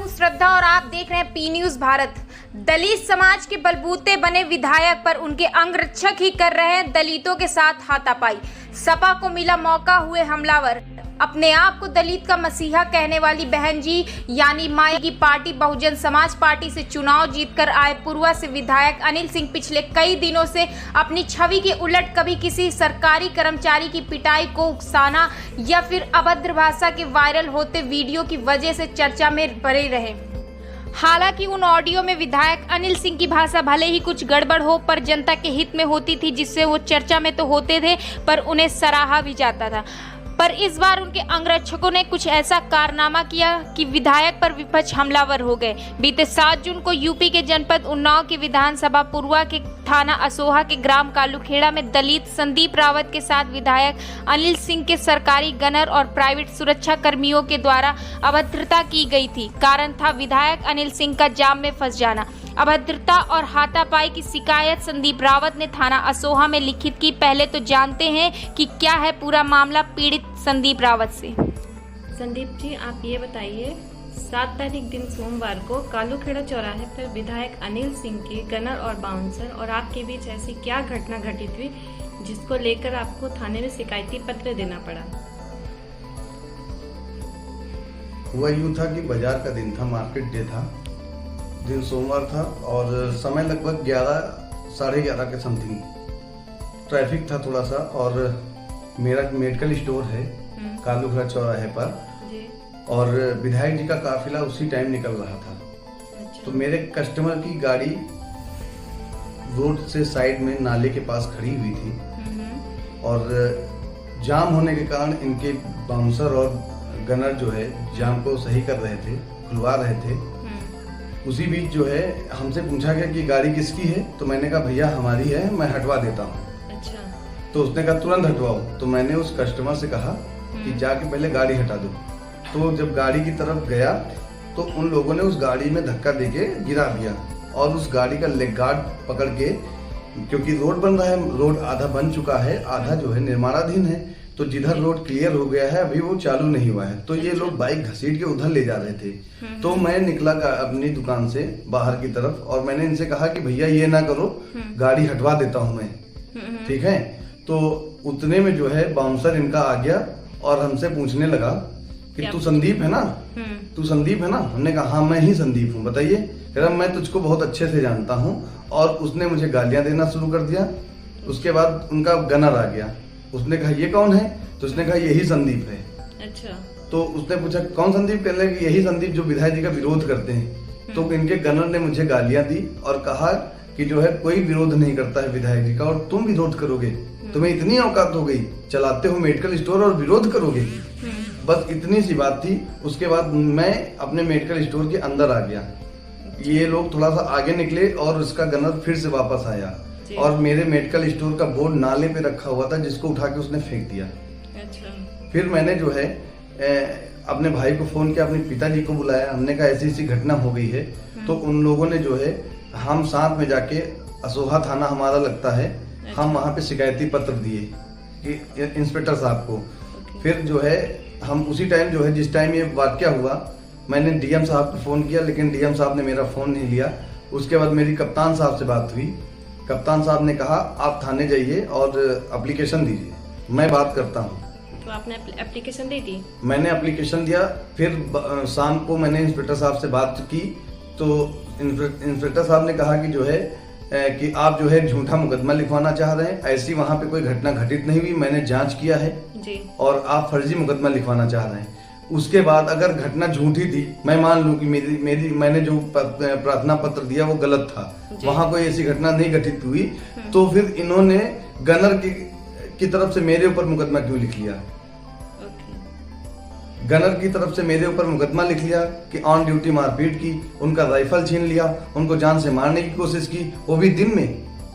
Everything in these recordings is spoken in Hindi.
हूं श्रद्धा और आप देख रहे हैं पी न्यूज भारत। दलित समाज के बलबूते बने विधायक पर उनके अंगरक्षक ही कर रहे हैं दलितों के साथ हाथापाई। सपा को मिला मौका, हुए हमलावर। अपने आप को दलित का मसीहा कहने वाली बहन जी यानी माई की पार्टी बहुजन समाज पार्टी से चुनाव जीतकर आए पूर्वा से विधायक अनिल सिंह पिछले कई दिनों से अपनी छवि के उलट कभी किसी सरकारी कर्मचारी की पिटाई को उकसाना या फिर अभद्र भाषा के वायरल होते वीडियो की वजह से चर्चा में बने रहे। हालांकि उन ऑडियो में विधायक अनिल सिंह की भाषा भले ही कुछ गड़बड़ हो पर जनता के हित में होती थी, जिससे वो चर्चा में तो होते थे पर उन्हें सराहा भी जाता था। पर इस बार उनके अंगरक्षकों ने कुछ ऐसा कारनामा किया कि विधायक पर विपक्ष हमलावर हो गए। बीते 7 जून को यूपी के जनपद उन्नाव की विधानसभा पूर्वा के थाना असोहा के ग्राम कालूखेड़ा में दलित संदीप रावत के साथ विधायक अनिल सिंह के सरकारी गनर और प्राइवेट सुरक्षा कर्मियों के द्वारा अभद्रता की गई थी। कारण था विधायक अनिल सिंह का जाम में फंस जाना। अभद्रता और हाथापाई की शिकायत संदीप रावत ने थाना असोहा में लिखित की। पहले तो जानते हैं कि क्या है पूरा मामला पीड़ित संदीप रावत से। संदीप जी, आप ये बताइए, 7 तारीख दिन सोमवार को कालूखेड़ा चौराहे पर विधायक अनिल सिंह के गनर और बाउंसर और आपके बीच ऐसी क्या घटना घटित हुई जिसको लेकर आपको थाने में शिकायती पत्र देना पड़ा? हुआ यूँ था कि बाजार का दिन था, मार्केट डे था, दिन सोमवार था और समय लगभग 11 साढ़े 11 के समथिंग। ट्रैफिक था थोड़ा सा और मेरा मेडिकल स्टोर है कालूखेड़ा चौराहे पर जी। और विधायक जी का काफिला उसी टाइम निकल रहा था। अच्छा। तो मेरे कस्टमर की गाड़ी रोड से साइड में नाले के पास खड़ी हुई थी और जाम होने के कारण इनके बाउंसर और गनर जो है जाम को सही कर रहे थे, खुलवा रहे थे। उसी बीच जो है हमसे पूछा गया कि गाड़ी किसकी है, तो मैंने कहा भैया हमारी है, मैं हटवा देता हूँ। अच्छा। तो उसने कहा तुरंत हटवाओ। तो मैंने उस कस्टमर से कहा कि जाके पहले गाड़ी हटा दो। तो जब गाड़ी की तरफ गया तो उन लोगों ने उस गाड़ी में धक्का देके गिरा दिया और उस गाड़ी का लेग गार्ड पकड़ के, क्योंकि रोड बन रहा है, रोड आधा बन चुका है, आधा जो है निर्माणाधीन है, तो जिधर रोड क्लियर हो गया है अभी वो चालू नहीं हुआ है, तो ये लोग बाइक घसीट के उधर ले जा रहे थे। तो मैं निकला अपनी दुकान से बाहर की तरफ और मैंने इनसे कहा कि भैया ये ना करो, गाड़ी हटवा देता हूँ मैं, ठीक है। तो उतने में जो है बाउंसर इनका आ गया और हमसे पूछने लगा कि तू संदीप है ना, तू संदीप है ना। हमने कहा हाँ मैं ही संदीप हूँ, बताइए। कह रहा मैं तुझको बहुत अच्छे से जानता हूँ और उसने मुझे गालियां देना शुरू कर दिया। उसके बाद उनका गनर आ गया, उसने कहा ये कौन है, तो उसने कहा यही संदीप है। अच्छा। तो उसने पूछा कौन संदीप, कहने लगे यही संदीप जो विधायक जी का विरोध करते हैं। तो इनके गनर ने मुझे गालियां दी और कहा कि जो है कोई विरोध नहीं करता है विधायक जी का और तुम विरोध करोगे, तुम्हें इतनी औकात हो गई, चलाते हो मेडिकल स्टोर और विरोध करोगे। बस इतनी सी बात थी। उसके बाद मैं अपने मेडिकल स्टोर के अंदर आ गया, ये लोग थोड़ा सा आगे निकले और उसका गनर फिर से वापस आया और मेरे मेडिकल स्टोर का बोर्ड नाले पे रखा हुआ था जिसको उठा के उसने फेंक दिया। अच्छा। फिर मैंने जो है अपने भाई को फोन किया, अपने पिताजी को बुलाया, हमने कहा ऐसी ऐसी घटना हो गई है। तो उन लोगों ने जो है हम साथ में जाके असोहा थाना हमारा लगता है, हम वहाँ पे शिकायती पत्र दिए कि इंस्पेक्टर साहब को। फिर जो है हम उसी टाइम जो है जिस टाइम ये वाकया हुआ मैंने डीएम साहब को फोन किया, लेकिन डीएम साहब ने मेरा फोन नहीं लिया। उसके बाद मेरी कप्तान साहब से बात हुई, कप्तान साहब ने कहा आप थाने जाइए और एप्लीकेशन दीजिए, मैं बात करता हूँ। तो आपने एप्लीकेशन दे दी? मैंने एप्लीकेशन दिया। फिर शाम को मैंने इंस्पेक्टर साहब से बात की तो इंस्पेक्टर साहब ने कहा कि जो है कि आप जो है झूठा मुकदमा लिखवाना चाह रहे हैं, ऐसी वहाँ पे कोई घटना घटित नहीं हुई, मैंने जांच किया है जी। और आप फर्जी मुकदमा लिखवाना चाह रहे हैं। उसके बाद अगर घटना झूठी थी, मैं मान लूं कि मेरी मैंने जो प्रार्थना पत्र दिया वो गलत था, वहाँ कोई ऐसी घटना नहीं घटित हुई, तो फिर इन्होंने गनर की तरफ से मेरे ऊपर मुकदमा क्यों लिख लिया? गनर की तरफ से मेरे ऊपर मुकदमा लिख लिया कि ऑन ड्यूटी मारपीट की, उनका राइफल छीन लिया, उनको जान से मारने की कोशिश की, वो भी दिन में।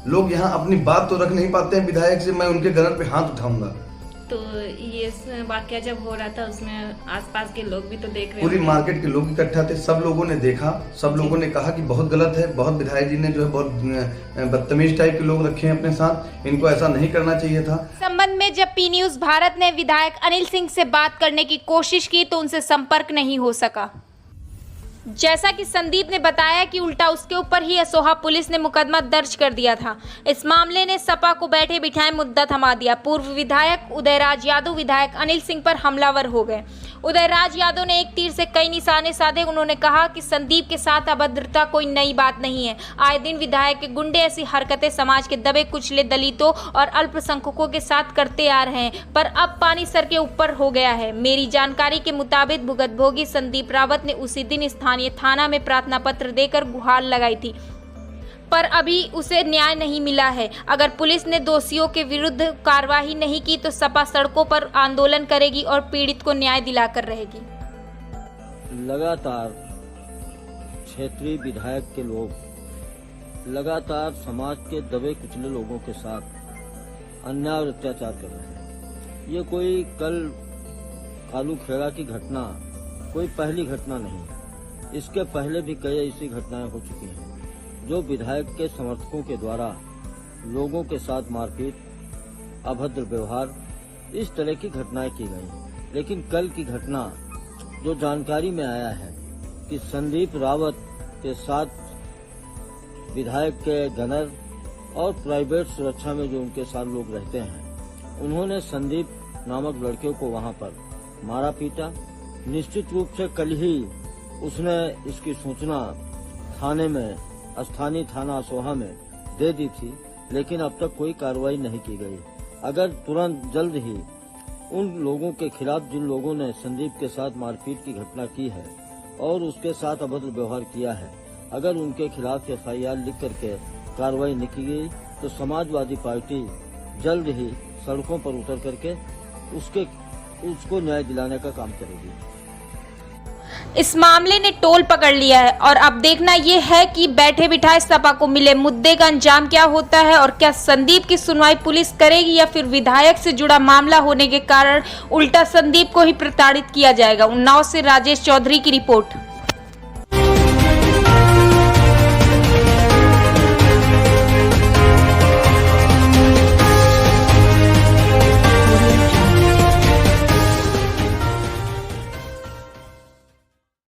लोग यहाँ अपनी बात तो रख नहीं पाते हैं विधायक से, मैं उनके गनर पे हाथ उठाऊंगा। तो ये वाकया जब हो रहा था उसमें आसपास के लोग भी तो देख रहे, पूरी मार्केट के लोग इकट्ठा थे, सब लोगों ने देखा, सब लोगों ने कहा कि बहुत गलत है, बहुत विधायक जी ने जो है बहुत बदतमीज टाइप के लोग रखे हैं अपने साथ, इनको ऐसा नहीं करना चाहिए था। संबंध में जब पी न्यूज भारत ने विधायक अनिल सिंह से बात करने की कोशिश की तो उनसे संपर्क नहीं हो सका। जैसा कि संदीप ने बताया कि उल्टा उसके ऊपर ही असोहा पुलिस ने मुकदमा दर्ज कर दिया था। इस मामले ने सपा को बैठे बिठाए मुद्दा थमा दिया। पूर्व विधायक उदयराज यादव विधायक अनिल सिंह पर हमलावर हो गए। उदयराज यादव ने एक तीर से कई निशाने साधे। उन्होंने कहा कि संदीप के साथ अभद्रता कोई नई बात नहीं है। आए दिन विधायक के गुंडे ऐसी हरकतें समाज के दबे कुचले दलितों और अल्पसंख्यकों के साथ करते आ रहे हैं, पर अब पानी सर के ऊपर हो गया है। मेरी जानकारी के मुताबिक भुगतभोगी संदीप रावत ने उसी दिन स्थानीय थाना में प्रार्थना पत्र देकर गुहार लगाई थी, पर अभी उसे न्याय नहीं मिला है। अगर पुलिस ने दोषियों के विरुद्ध कार्रवाई नहीं की तो सपा सड़कों पर आंदोलन करेगी और पीड़ित को न्याय दिलाकर रहेगी। लगातार क्षेत्रीय विधायक के लोग लगातार समाज के दबे कुचले लोगों के साथ अन्याय और अत्याचार कर रहे हैं। ये कोई कल कालू खेड़ा की घटना कोई पहली घटना नहीं। इसके पहले भी कई ऐसी घटनाएं हो चुकी हैं जो विधायक के समर्थकों के द्वारा लोगों के साथ मारपीट, अभद्र व्यवहार, इस तरह की घटनाएं की गई। लेकिन कल की घटना जो जानकारी में आया है कि संदीप रावत के साथ विधायक के गनर और प्राइवेट सुरक्षा में जो उनके साथ लोग रहते हैं, उन्होंने संदीप नामक लड़के को वहां पर मारा पीटा। निश्चित रूप से कल ही उसने इसकी सूचना थाने में, स्थानीय थाना असोहा में दे दी थी, लेकिन अब तक कोई कार्रवाई नहीं की गई। अगर तुरंत जल्द ही उन लोगों के खिलाफ जिन लोगों ने संदीप के साथ मारपीट की घटना की है और उसके साथ अभद्र व्यवहार किया है, अगर उनके खिलाफ FIR लिख करके कार्रवाई नहीं की गई तो समाजवादी पार्टी जल्द ही सड़कों पर उतर करके उसको न्याय दिलाने का काम करेगी। इस मामले ने टोल पकड़ लिया है और अब देखना यह है कि बैठे बिठाए सपा को मिले मुद्दे का अंजाम क्या होता है और क्या संदीप की सुनवाई पुलिस करेगी या फिर विधायक से जुड़ा मामला होने के कारण उल्टा संदीप को ही प्रताड़ित किया जाएगा। उन्नाव से राजेश चौधरी की रिपोर्ट।